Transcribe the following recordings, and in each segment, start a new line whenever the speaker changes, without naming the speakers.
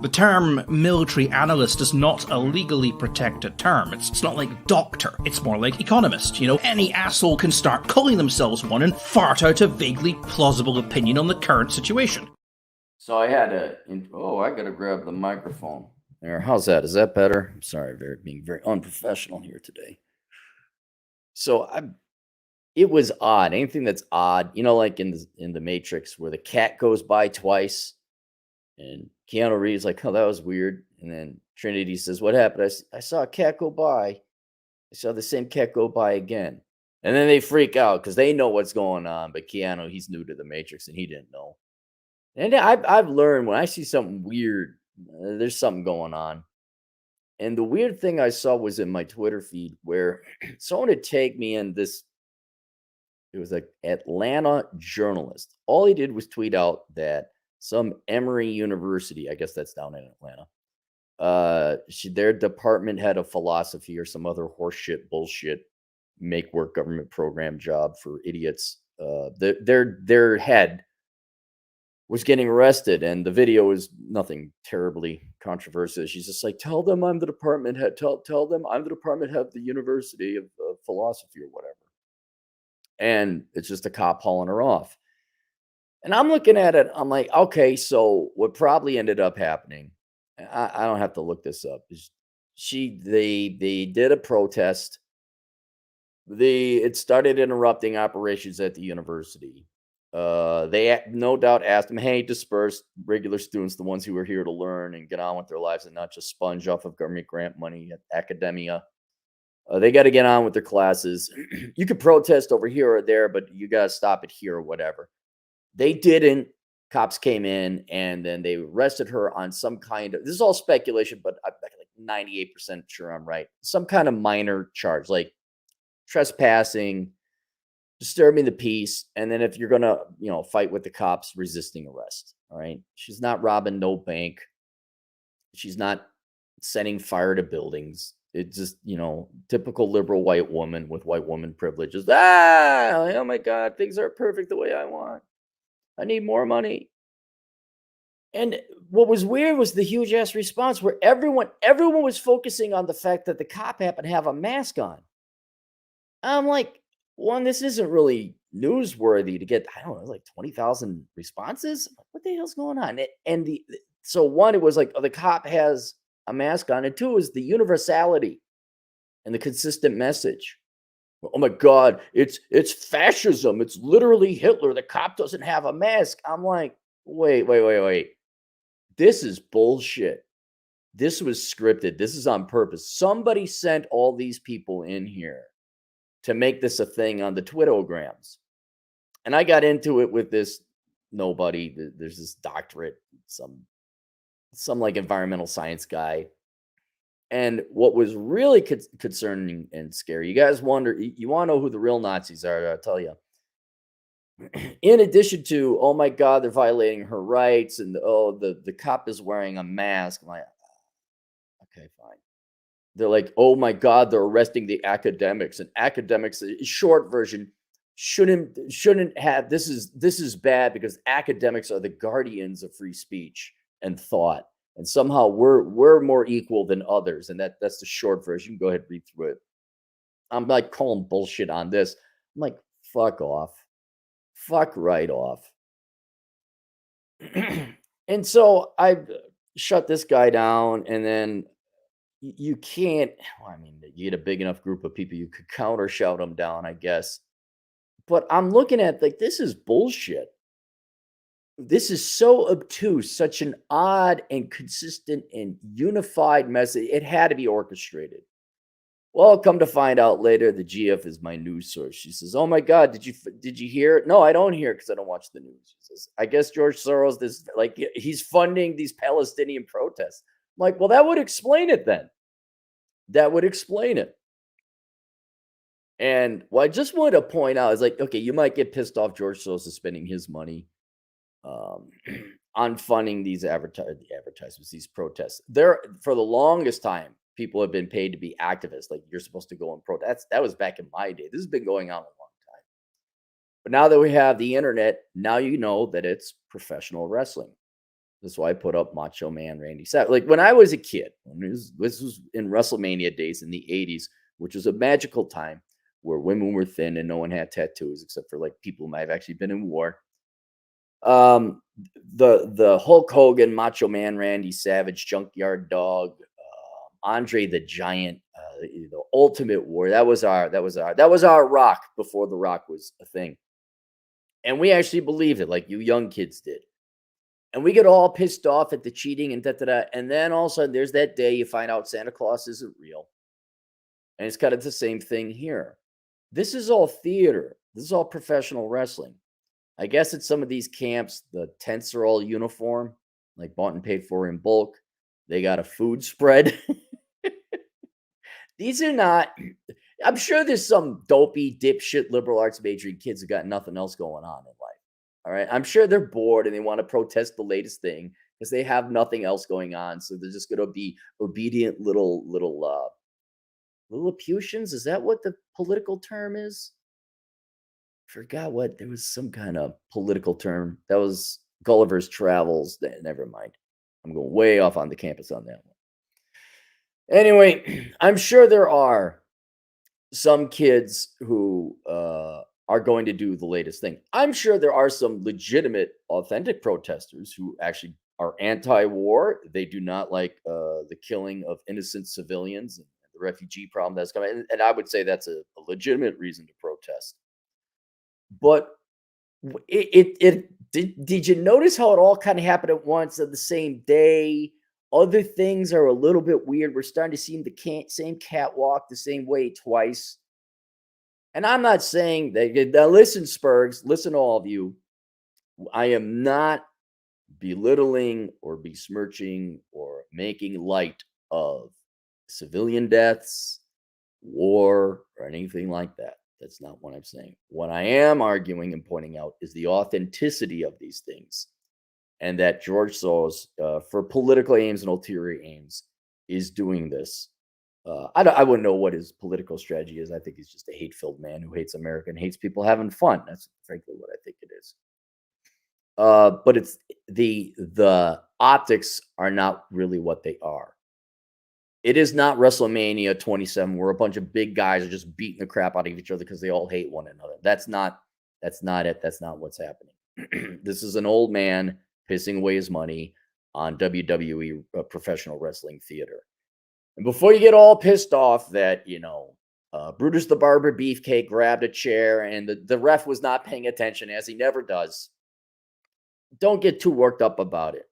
The term military analyst is not a legally protected term. It's not like doctor. It's more like economist. You know, any asshole can start calling themselves one and fart out a vaguely plausible opinion on the current situation.
So I had to, I gotta grab the microphone. There, how's that? Is that better? I'm sorry, being very unprofessional here today. So it was odd. Anything that's odd, like in the Matrix where the cat goes by twice, and Keanu Reeves like, oh, that was weird. And then Trinity says, what happened? I saw a cat go by. I saw the same cat go by again. And then they freak out because they know what's going on. But Keanu, he's new to the Matrix and he didn't know. And I've learned when I see something weird, there's something going on. And the weird thing I saw was in my Twitter feed where someone had tagged me in this. It was like Atlanta journalist. All he did was tweet out that some Emory University, I guess that's down in Atlanta, their department had a philosophy or some other horseshit bullshit make work government program job for idiots. Their head was getting arrested, and the video is nothing terribly controversial. She's just like, tell them I'm the department head. Tell them I'm the department head of the University of Philosophy or whatever. And it's just a cop hauling her off. And I'm looking at it. I'm like, okay, so what probably ended up happening, I don't have to look this up. They did a protest. It started interrupting operations at the university. They no doubt asked them, hey, disperse regular students, the ones who are here to learn and get on with their lives and not just sponge off of government grant money at academia. They got to get on with their classes. You could protest over here or there, but you got to stop it here or whatever. They didn't. Cops came in and then they arrested her on some kind of, this is all speculation, but I'm like 98% sure I'm right. Some kind of minor charge, like trespassing, disturbing the peace, and then if you're gonna, fight with the cops, resisting arrest. All right. She's not robbing no bank. She's not setting fire to buildings. It's just, typical liberal white woman with white woman privileges. Oh my God, things aren't perfect the way I want. I need more money. And what was weird was the huge ass response where everyone was focusing on the fact that the cop happened to have a mask on. I'm like, one, this isn't really newsworthy to get, I don't know, like 20,000 responses. What the hell's going on? So one, it was like, oh, the cop has a mask on, and two is the universality and the consistent message. Oh my God, it's fascism. It's literally Hitler. The cop doesn't have a mask. I'm like, wait. This is bullshit. This was scripted. This is on purpose. Somebody sent all these people in here to make this a thing on the Twitterograms. And I got into it with this nobody. There's this doctorate, some like environmental science guy. And what was really concerning and scary, you guys wonder, you want to know who the real Nazis are, I'll tell you. In addition to, oh my God, they're violating her rights, and the cop is wearing a mask. I'm like, okay, fine. They're like, oh my God, they're arresting the academics, and academics, short version, shouldn't have, this is bad because academics are the guardians of free speech and thought. And somehow we're more equal than others. And that's the short version. You can go ahead and read through it. I'm like calling bullshit on this. I'm like, fuck off. Fuck right off. And so I shut this guy down, and then you can't, you get a big enough group of people, you could counter shout them down, I guess. But I'm looking at like, this is bullshit. This is so obtuse, such an odd and consistent and unified message. It had to be orchestrated. Well, come to find out later, the GF is my news source. She says, oh my God, did you hear it? No, I don't hear it because I don't watch the news. She says, I guess George Soros, he's funding these Palestinian protests. I'm like, well, that would explain it then. That would explain it. And what I just wanted to point out is like, okay, you might get pissed off George Soros is spending his money on funding these advertisements, these protests. There, for the longest time, people have been paid to be activists. Like, you're supposed to go and protest. That was back in my day. This has been going on a long time. But now that we have the internet, now you know that it's professional wrestling. That's why I put up Macho Man Randy Savage. Like when I was a kid, this was in WrestleMania days in the 80s, which was a magical time where women were thin and no one had tattoos except for like people who might have actually been in war. The Hulk Hogan, Macho Man Randy Savage, Junkyard Dog, Andre the Giant, the Ultimate Warrior. That was our Rock before the Rock was a thing. And we actually believed it, like you young kids did. And we get all pissed off at the cheating and da-da-da. And then all of a sudden, there's that day you find out Santa Claus isn't real. And it's kind of the same thing here. This is all theater. This is all professional wrestling. I guess at some of these camps, the tents are all uniform, like bought and paid for in bulk. They got a food spread. These are not, I'm sure there's some dopey, dipshit liberal arts majoring kids who got nothing else going on in life. All right. I'm sure they're bored and they want to protest the latest thing because they have nothing else going on. So they're just going to be obedient little Lilliputians. Is that what the political term is? Forgot what. There was some kind of political term. That was Gulliver's Travels. Never mind. I'm going way off on the campus on that one. Anyway, I'm sure there are some kids who are going to do the latest thing. I'm sure there are some legitimate, authentic protesters who actually are anti-war. They do not like the killing of innocent civilians and the refugee problem that's coming. And I would say that's a legitimate reason to protest. But did you notice how it all kind of happened at once on the same day? Other things are a little bit weird. We're starting to see the same catwalk the same way twice. And I'm not saying that. Now listen, Spurgs, listen, all of you. I am not belittling or besmirching or making light of civilian deaths, war, or anything like that. That's not what I'm saying. What I am arguing and pointing out is the authenticity of these things, and that George Soros, for political aims and ulterior aims, is doing this. I wouldn't know what his political strategy is. I think he's just a hate-filled man who hates America and hates people having fun. That's frankly what I think it is. But it's the optics are not really what they are. It is not WrestleMania 27 where a bunch of big guys are just beating the crap out of each other because they all hate one another. That's not it. That's not what's happening. This is an old man pissing away his money on WWE professional wrestling theater. And before you get all pissed off that, Brutus the Barber Beefcake grabbed a chair and the ref was not paying attention, as he never does, don't get too worked up about it.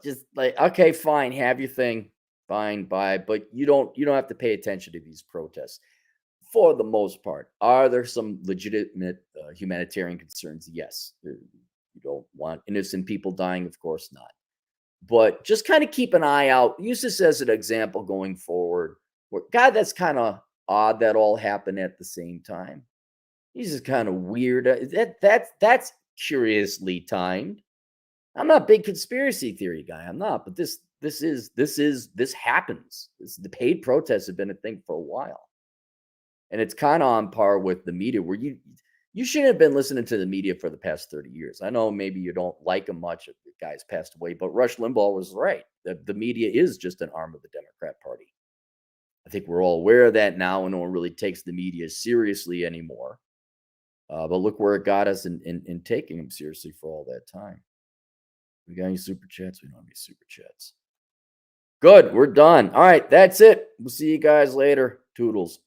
Just like, okay, fine, have your thing. Fine, bye. But you don't have to pay attention to these protests for the most part. Are there some legitimate humanitarian concerns? Yes. You don't want innocent people dying? Of course not. But just kind of keep an eye out. Use this as an example going forward. God, that's kind of odd that all happened at the same time. This is kind of weird. That's curiously timed. I'm not a big conspiracy theory guy. I'm not, but this happens. The paid protests have been a thing for a while. And it's kind of on par with the media, where you shouldn't have been listening to the media for the past 30 years. I know maybe you don't like him much. The guy's passed away, but Rush Limbaugh was right. The media is just an arm of the Democrat Party. I think we're all aware of that now, and no one really takes the media seriously anymore. But look where it got us in taking them seriously for all that time. We got any super chats? We don't have any super chats. Good. We're done. All right. That's it. We'll see you guys later. Toodles.